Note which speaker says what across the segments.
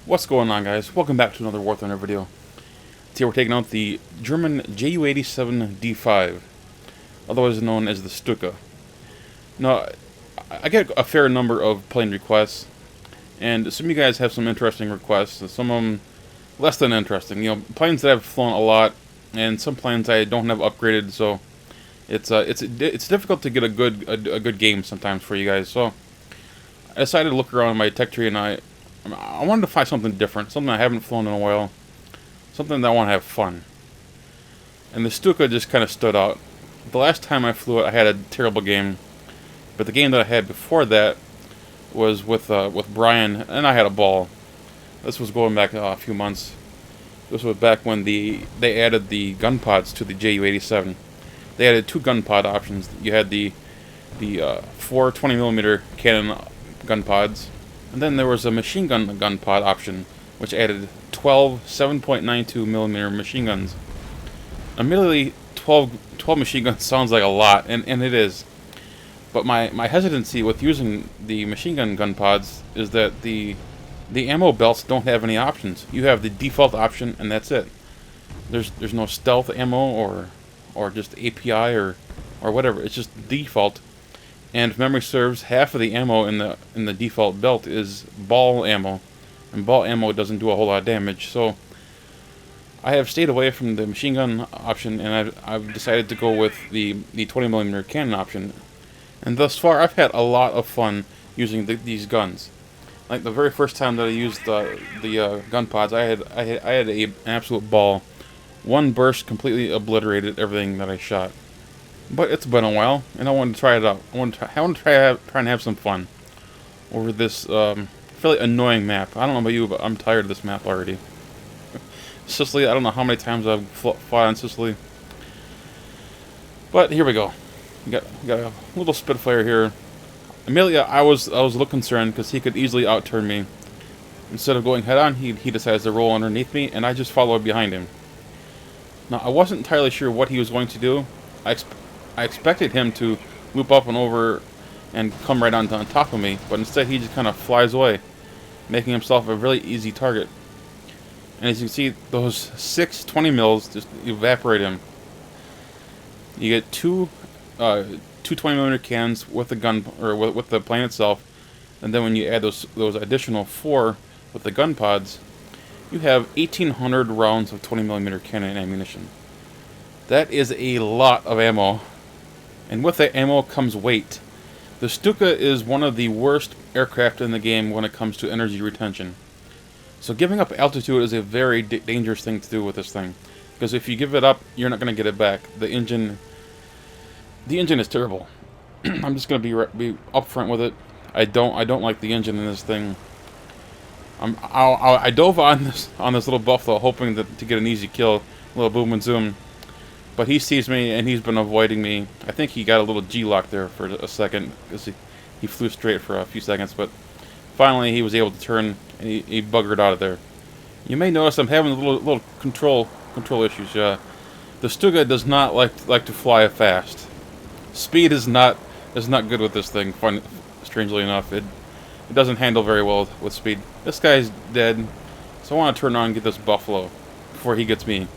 Speaker 1: What's going on, guys? Welcome back to another War Thunder video. Today we're taking out the German Ju-87 D-5, otherwise known as the Stuka. Now, I get a fair number of plane requests, and some of you guys have some interesting requests, and some of them less than interesting. You know, planes that I've flown a lot, and some planes I don't have upgraded, so it's difficult to get a good game sometimes for you guys. So I decided to look around my tech tree, and I wanted to find something different, something I haven't flown in a while, something that I want to have fun. And the Stuka just kind of stood out. The last time I flew it, I had a terrible game, but the game that I had before that was with Brian, and I had a ball. This was going back a few months. This was back when they added the gunpods to the Ju-87. They added two gunpod options. You had the 4 20mm cannon gunpods, and then there was a machine gun pod option, which added 12 7.92mm machine guns. Admittedly, 12 machine guns sounds like a lot, and it is. But my hesitancy with using the machine gun pods is that the ammo belts don't have any options. You have the default option, and that's it. There's no stealth ammo or just API or whatever. It's just default. And if memory serves, half of the ammo in the default belt is ball ammo, and ball ammo doesn't do a whole lot of damage. So I have stayed away from the machine gun option, and I've decided to go with the 20mm cannon option. And thus far, I've had a lot of fun using these guns. Like the very first time that I used the gun pods, I had an absolute ball. One burst completely obliterated everything that I shot. But it's been a while, and I wanted to try it out. I want to try and have some fun over this fairly annoying map. I don't know about you, but I'm tired of this map already. Sicily, I don't know how many times I've fought on Sicily. But here we go. Got a little Spitfire here. Amelia, I was a little concerned because he could easily outturn me. Instead of going head on, he decides to roll underneath me, and I just followed behind him. Now, I wasn't entirely sure what he was going to do. I expected him to loop up and over and come right on top of me, but instead he just kind of flies away, making himself a really easy target. And as you can see, those 6 20mm just evaporate him. You get two 20mm cans with the gun, or with the plane itself, and then when you add those additional 4 with the gun pods, you have 1,800 rounds of 20mm cannon ammunition. That is a lot of ammo. And with that ammo comes weight. The Stuka is one of the worst aircraft in the game when it comes to energy retention. So giving up altitude is a very dangerous thing to do with this thing, because if you give it up, you're not going to get it back. The engine is terrible. I'm just going to be upfront with it. I don't like the engine in this thing. I dove on this little Buffalo hoping to get an easy kill, a little boom and zoom. But he sees me, and he's been avoiding me. I think he got a little G-lock there for a second, because he flew straight for a few seconds, but finally he was able to turn, and he buggered out of there. You may notice I'm having a little control issues. The Stuka does not like to fly fast. Speed is not good with this thing, strangely enough. It doesn't handle very well with speed. This guy's dead, so I want to turn on and get this Buffalo before he gets me.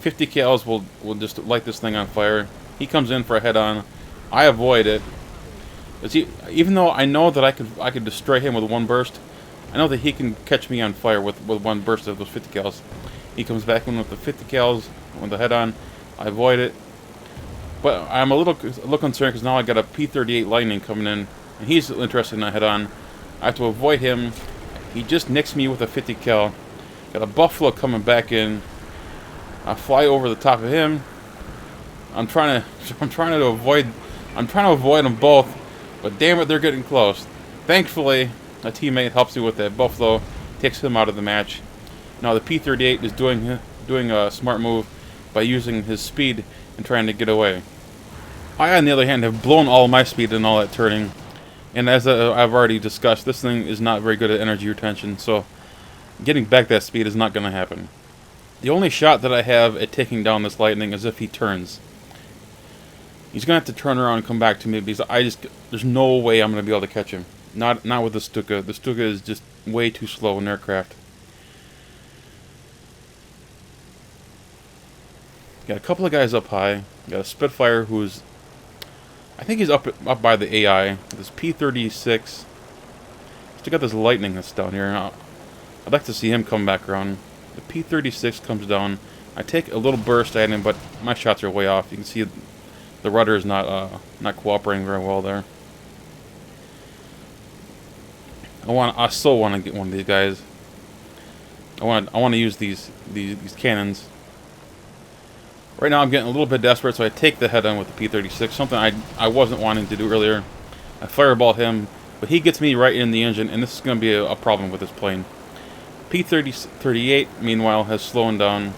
Speaker 1: 50 cals will just light this thing on fire. He comes in for a head-on. I avoid it. Even though I know that I could destroy him with one burst, I know that he can catch me on fire with one burst of those 50 cals. He comes back in with the 50 cals with the head-on. I avoid it. But I'm a little concerned because now I got a P-38 Lightning coming in, and he's interested in a head-on. I have to avoid him. He just nicks me with a 50 cal. Got a Buffalo coming back in. I fly over the top of him. I'm trying to avoid them both, but damn it, they're getting close. Thankfully, a teammate helps me with that Buffalo, takes him out of the match. Now the P-38 is doing a smart move by using his speed and trying to get away. I, on the other hand, have blown all my speed and all that turning, and as I've already discussed, this thing is not very good at energy retention, so getting back that speed is not going to happen. The only shot that I have at taking down this Lightning is if he turns. He's going to have to turn around and come back to me, because there's no way I'm going to be able to catch him. Not with the Stuka. The Stuka is just way too slow in aircraft. Got a couple of guys up high. Got a Spitfire who's, I think he's up by the AI. This P-36. Still got this Lightning that's down here. I'd like to see him come back around. The P-36 comes down. I take a little burst at him, but my shots are way off. You can see the rudder is not cooperating very well there. I still want to get one of these guys. I want to use these cannons. Right now I'm getting a little bit desperate, so I take the head on with the P-36, something I wasn't wanting to do earlier. I fireball him, but he gets me right in the engine, and this is going to be a problem with this plane. P-38, meanwhile, has slowed down.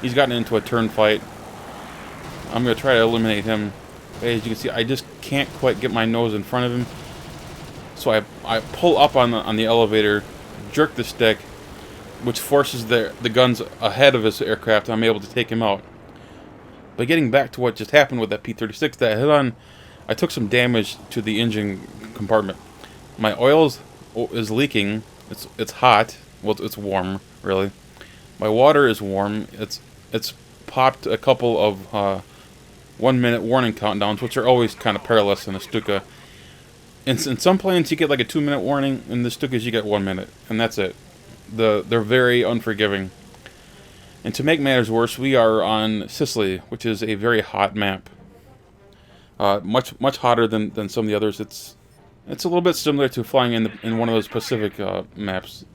Speaker 1: He's gotten into a turn fight. I'm going to try to eliminate him. As you can see, I just can't quite get my nose in front of him. So I pull up on the elevator, jerk the stick, which forces the guns ahead of his aircraft, and I'm able to take him out. But getting back to what just happened with that P-36 that I hit on, I took some damage to the engine compartment. My oil is leaking. It's hot. Well, it's warm, really. My water is warm. It's popped a couple of 1 minute warning countdowns, which are always kind of perilous in a Stuka. In some planes you get like a 2 minute warning. In the Stukas you get 1 minute, and that's it. They're very unforgiving. And to make matters worse, we are on Sicily, which is a very hot map. Much hotter than some of the others. It's a little bit similar to flying in one of those Pacific maps.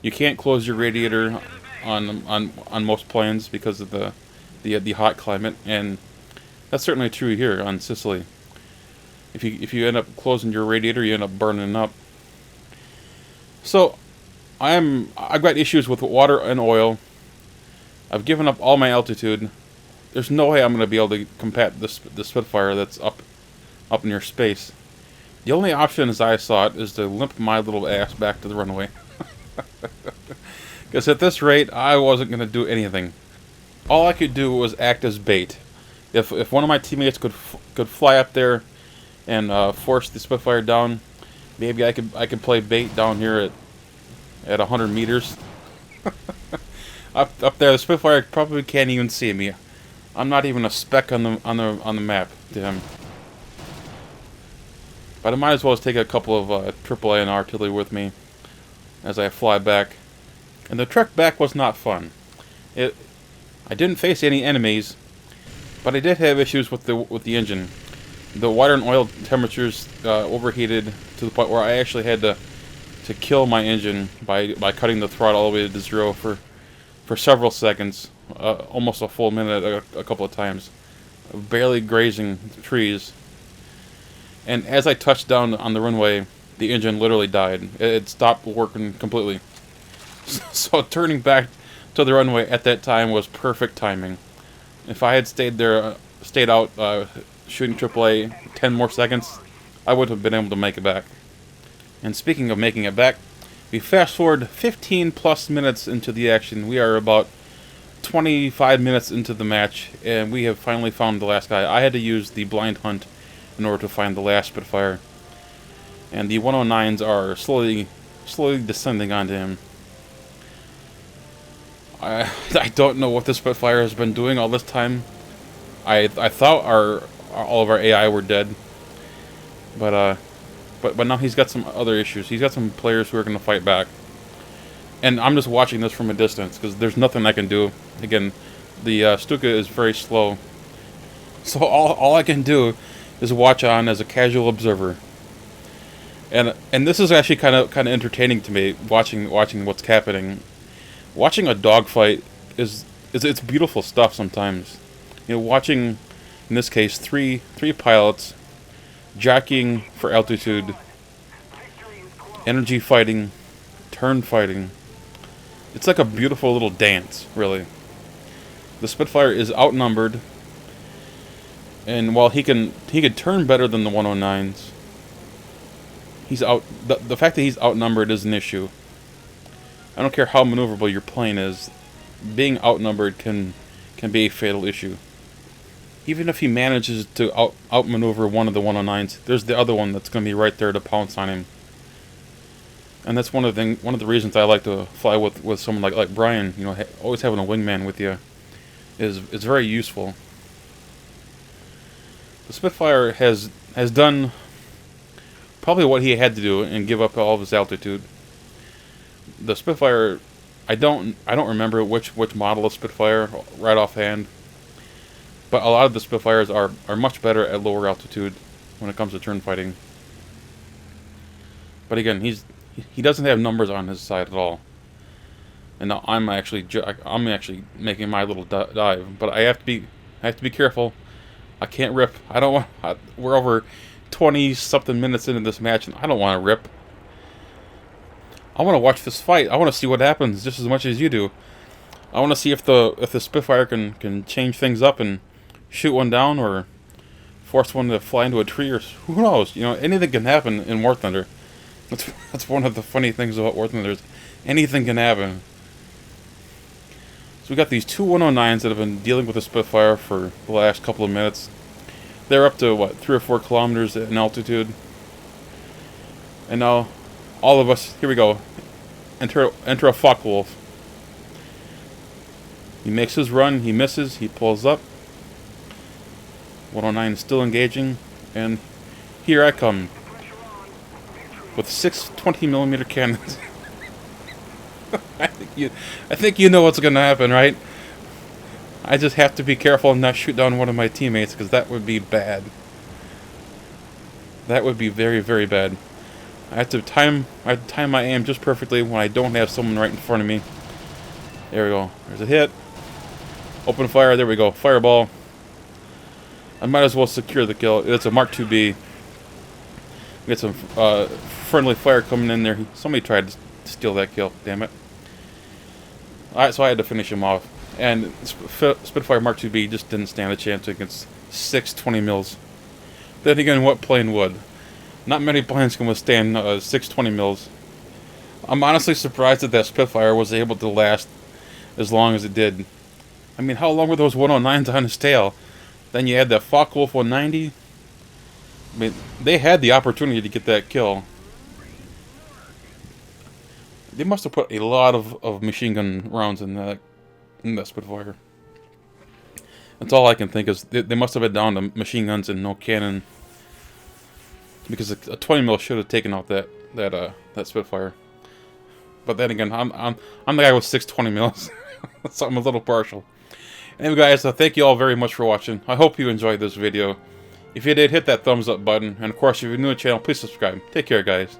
Speaker 1: You can't close your radiator on most planes because of the hot climate, and that's certainly true here on Sicily. If you end up closing your radiator, you end up burning up. So I've got issues with water and oil. I've given up all my altitude. There's no way I'm going to be able to combat the Spitfire that's up near space. The only option, as I saw it, is to limp my little ass back to the runway. Because at this rate, I wasn't going to do anything. All I could do was act as bait. If one of my teammates could fly up there and force the Spitfire down, maybe I could play bait down here at 100 meters. Up there, the Spitfire probably can't even see me. I'm not even a speck on the map to him. But I might as well take a couple of AAA and artillery with me as I fly back. And the trek back was not fun. I didn't face any enemies, but I did have issues with the engine. The water and oil temperatures overheated to the point where I actually had to kill my engine by cutting the throttle all the way to 0 for several seconds, almost a full minute a couple of times, barely grazing trees. And as I touched down on the runway, the engine literally died. It stopped working completely. So turning back to the runway at that time was perfect timing. If I had stayed out shooting AAA 10 more seconds, I would have been able to make it back. And speaking of making it back, we fast forward 15 plus minutes into the action. We are about 25 minutes into the match, and we have finally found the last guy. I had to use the blind hunt in order to find the last Spitfire. And the 109s are slowly descending onto him. I don't know what the Spitfire has been doing all this time. I thought all of our AI were dead, but now he's got some other issues. He's got some players who are going to fight back, and I'm just watching this from a distance because there's nothing I can do. Again, the Stuka is very slow, so all I can do is watch on as a casual observer. And this is actually kind of entertaining to me, watching what's happening. Watching a dogfight is beautiful stuff sometimes. You know, watching, in this case, three pilots jockeying for altitude, energy fighting, turn fighting. It's like a beautiful little dance, really. The Spitfire is outnumbered, and while he could turn better than the 109s, the fact that he's outnumbered is an issue. I don't care how maneuverable your plane is, being outnumbered can be a fatal issue. Even if he manages to outmaneuver one of the 109s, there's the other one that's going to be right there to pounce on him. And that's one of the reasons I like to fly with someone like Brian. You know, always having a wingman with you is very useful. The Spitfire has done probably what he had to do and give up all of his altitude. The Spitfire, I don't remember which model of Spitfire right offhand, but a lot of the Spitfires are much better at lower altitude when it comes to turn fighting. But again, he doesn't have numbers on his side at all. And now I'm actually making my little dive, but I have to be careful. I can't rip. I don't want. We're over 20-something minutes into this match, and I don't want to rip. I want to watch this fight. I want to see what happens just as much as you do. I want to see if the Spitfire can change things up and shoot one down, or force one to fly into a tree, or who knows? You know, anything can happen in War Thunder. That's one of the funny things about War Thunder. Anything can happen. So we got these two 109s that have been dealing with the Spitfire for the last couple of minutes. They're up to, what, 3 or 4 kilometers in altitude. And now, all of us, here we go. Enter a Focke-Wulf. He makes his run, he misses, he pulls up. 109 is still engaging, and here I come. With 6x20mm cannons. I think you know what's going to happen, right? I just have to be careful and not shoot down one of my teammates, because that would be bad. That would be very, very bad. I have to time my aim just perfectly when I don't have someone right in front of me. There we go. There's a hit. Open fire. There we go. Fireball. I might as well secure the kill. It's a Mark IIB. Get some friendly fire coming in there. Somebody tried to steal that kill. Damn it. Alright, so I had to finish him off. And Spitfire Mark IIB just didn't stand a chance against 6x20mm. Then again, what plane would? Not many planes can withstand 6x20mm. I'm honestly surprised that Spitfire was able to last as long as it did. I mean, how long were those 109s on his tail? Then you had that Focke-Wulf 190. I mean, they had the opportunity to get that kill. They must have put a lot of machine gun rounds in that Spitfire. That's all I can think is they must have been down to machine guns and no cannon, because a 20mm should have taken out that Spitfire. But then again, I'm the guy with 6x20mm, so I'm a little partial. Anyway, guys, thank you all very much for watching. I hope you enjoyed this video. If you did, hit that thumbs up button, and of course, if you're new to the channel, please subscribe. Take care, guys.